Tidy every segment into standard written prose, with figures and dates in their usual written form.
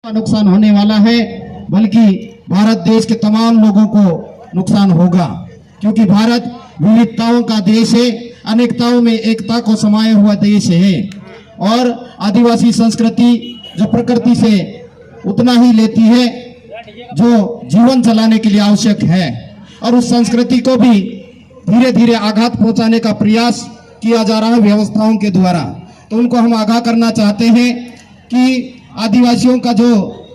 नुकसान होने वाला है, बल्कि भारत देश के तमाम लोगों को नुकसान होगा, क्योंकि भारत विविधताओं का देश है, अनेकताओं में एकता को समाया हुआ देश है। और आदिवासी संस्कृति जो प्रकृति से उतना ही लेती है जो जीवन चलाने के लिए आवश्यक है, और उस संस्कृति को भी धीरे धीरे आघात पहुंचाने का प्रयास किया जा रहा है व्यवस्थाओं के द्वारा। तो उनको हम आगाह करना चाहते हैं कि आदिवासियों का जो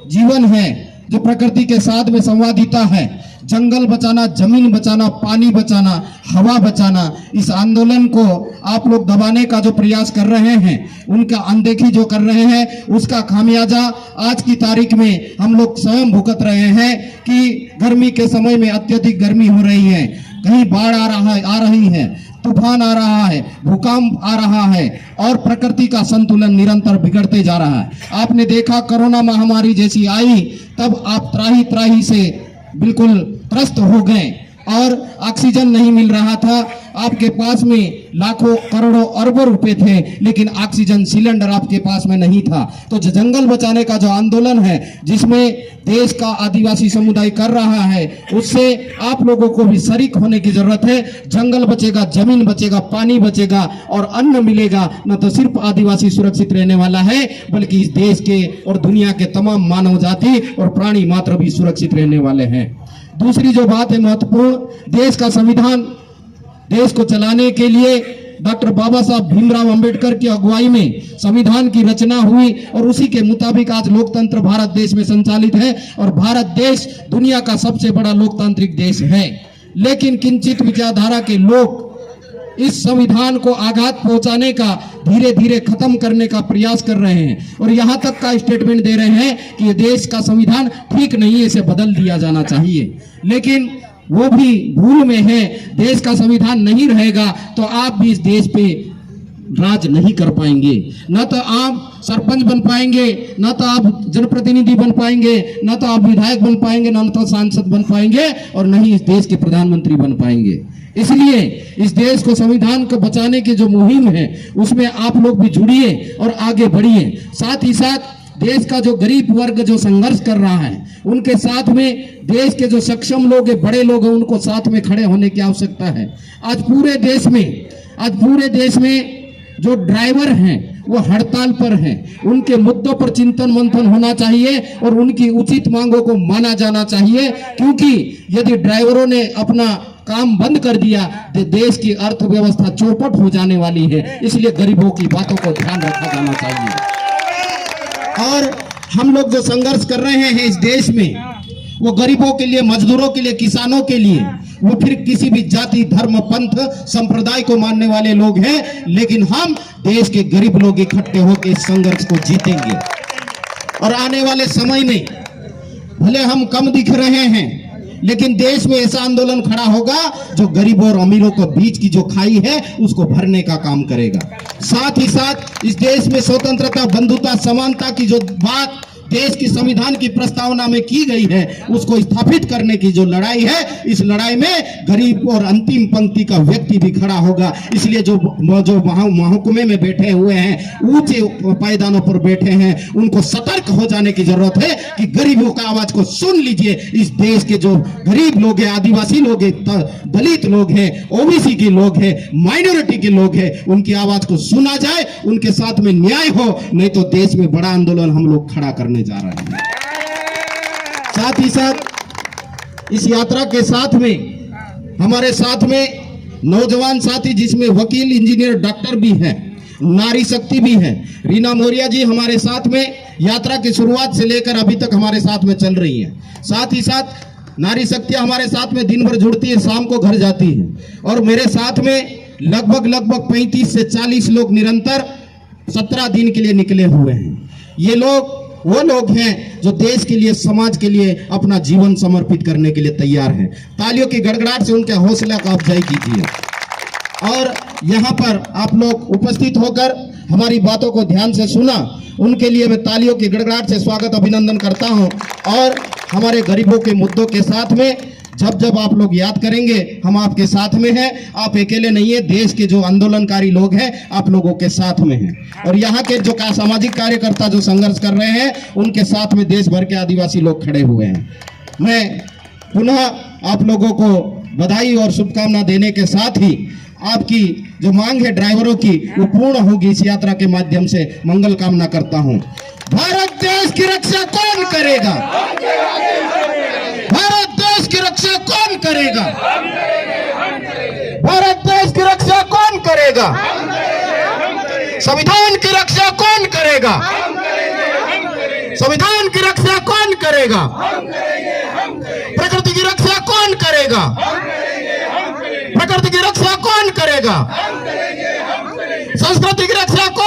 जीवन है, जो प्रकृति के साथ में संवादिता है, जंगल बचाना, जमीन बचाना, पानी बचाना, हवा बचाना, इस आंदोलन को आप लोग दबाने का जो प्रयास कर रहे हैं, उनका अनदेखी जो कर रहे हैं, उसका खामियाजा आज की तारीख में हम लोग स्वयं भुगत रहे हैं कि गर्मी के समय में अत्यधिक गर्मी हो रही है, कहीं बाढ़ आ रही है, तूफान आ रहा है, भूकंप आ रहा है, और प्रकृति का संतुलन निरंतर बिगड़ते जा रहा है। आपने देखा कोरोना महामारी जैसी आई, तब आप त्राही त्राही से बिल्कुल त्रस्त हो गए और ऑक्सीजन नहीं मिल रहा था। आपके पास में लाखों करोड़ों अरबों रुपए थे, लेकिन ऑक्सीजन सिलेंडर आपके पास में नहीं था। तो जंगल बचाने का जो आंदोलन है, जिसमें देश का आदिवासी समुदाय कर रहा है, उससे आप लोगों को भी शरीक होने की जरूरत है। जंगल बचेगा, जमीन बचेगा, पानी बचेगा और अन्न मिलेगा। न तो सिर्फ आदिवासी सुरक्षित रहने वाला है, बल्कि इस देश के और दुनिया के तमाम मानव जाति और प्राणी मात्र भी सुरक्षित रहने वाले हैं। दूसरी जो बात है महत्वपूर्ण, देश का संविधान, देश को चलाने के लिए डॉक्टर बाबा साहब भीमराव अंबेडकर की अगुवाई में संविधान की रचना हुई, और उसी के मुताबिक आज लोकतंत्र भारत देश में संचालित है, और भारत देश दुनिया का सबसे बड़ा लोकतांत्रिक देश है। लेकिन किंचित विचारधारा के लोग इस संविधान को आघात पहुंचाने का, धीरे धीरे खत्म करने का प्रयास कर रहे हैं, और यहां तक का स्टेटमेंट दे रहे हैं कि ये देश का संविधान ठीक नहीं है, इसे बदल दिया जाना चाहिए। लेकिन वो भी भूल में है। देश का संविधान नहीं रहेगा तो आप भी इस देश पे राज नहीं कर पाएंगे। न तो आप सरपंच बन पाएंगे, न तो आप जनप्रतिनिधि बन पाएंगे, न तो आप विधायक बन पाएंगे, न तो सांसद बन पाएंगे, और न ही इस देश के प्रधानमंत्री बन पाएंगे। इसलिए इस देश को, संविधान को बचाने की जो मुहिम है, उसमें आप लोग भी जुड़िए और आगे बढ़िए। साथ ही साथ देश का जो गरीब वर्ग जो संघर्ष कर रहा है, उनके साथ में देश के जो सक्षम लोग हैं, बड़े लोग हैं, उनको साथ में खड़े होने की आवश्यकता है। आज पूरे देश में जो ड्राइवर हैं वो हड़ताल पर हैं, उनके मुद्दों पर चिंतन मंथन होना चाहिए और उनकी उचित मांगों को माना जाना चाहिए, क्योंकि यदि ड्राइवरों ने अपना काम बंद कर दिया तो देश की अर्थव्यवस्था चौपट हो जाने वाली है। इसलिए गरीबों की बातों को ध्यान रखा जाना चाहिए। और हम लोग जो संघर्ष कर रहे हैं इस देश में, वो गरीबों के लिए, मजदूरों के लिए, किसानों के लिए, वो फिर किसी भी जाति, धर्म, पंथ, संप्रदाय को मानने वाले लोग हैं। लेकिन हम देश के गरीब लोग इकट्ठे होकर इस संघर्ष को जीतेंगे। और आने वाले समय में भले हम कम दिख रहे हैं, लेकिन देश में ऐसा आंदोलन खड़ा होगा जो गरीबों और अमीरों को बीच की जो खाई है उसको भरने का काम करेगा। साथ ही साथ इस देश में स्वतंत्रता, बंधुता, समानता की जो बात देश की संविधान की प्रस्तावना में की गई है, उसको स्थापित करने की जो लड़ाई है, इस लड़ाई में गरीब और अंतिम पंक्ति का व्यक्ति भी खड़ा होगा। इसलिए जो महकमे में बैठे हुए हैं, ऊंचे पायदानों पर बैठे हैं, उनको सतर्क हो जाने की जरूरत है कि गरीबों का आवाज को सुन लीजिए। इस देश के जो गरीब लोग हैं, आदिवासी लोग हैं, दलित लोग हैं, ओबीसी के लोग हैं, माइनॉरिटी के लोग हैं, उनकी आवाज को सुना जाए, उनके साथ में न्याय हो, नहीं तो देश में बड़ा आंदोलन हम लोग खड़ा करने जा रहे हैं। साथ ही साथ इस यात्रा के साथ में हमारे साथ में नौजवान साथी, जिसमें वकील, इंजीनियर, डॉक्टर भी हैं, नारी शक्ति भी है। रीना मौर्य जी हमारे साथ में यात्रा की शुरुआत से लेकर अभी तक हमारे साथ में चल रही है। साथ ही साथ नारी शक्ति हमारे साथ में दिन भर जुड़ती है, शाम को घर जाती है। और मेरे साथ में लगभग 35 से 40 लोग निरंतर 17 दिन के लिए निकले हुए हैं। ये लोग वो लोग हैं जो देश के लिए, समाज के लिए अपना जीवन समर्पित करने के लिए तैयार हैं। तालियों की गड़गड़ाहट से उनके हौसला का अफजाई कीजिए। और यहाँ पर आप लोग उपस्थित होकर हमारी बातों को ध्यान से सुना, उनके लिए मैं तालियों की गड़गड़ाहट से स्वागत, अभिनंदन करता हूँ। और हमारे गरीबों के मुद्दों के साथ में जब जब आप लोग याद करेंगे हम आपके साथ में हैं, आप अकेले नहीं है, देश के जो आंदोलनकारी लोग हैं आप लोगों के साथ में हैं। और यहाँ के जो सामाजिक कार्यकर्ता जो संघर्ष कर रहे हैं उनके साथ में देश भर के आदिवासी लोग खड़े हुए हैं। मैं पुनः आप लोगों को बधाई और शुभकामना देने के साथ ही आपकी जो मांग है ड्राइवरों की वो पूर्ण होगी इस यात्रा के माध्यम से मंगल कामना करता हूं। भारत देश की रक्षा कौन करेगा? भारत देश की रक्षा कौन करेगा? भारत देश की रक्षा कौन करेगा? संविधान की रक्षा कौन करेगा? संविधान की रक्षा कौन करेगा? प्रकृति की रक्षा कौन करेगा? प्रकृति की रक्षा कौन करेगा? संस्कृति की रक्षा कौन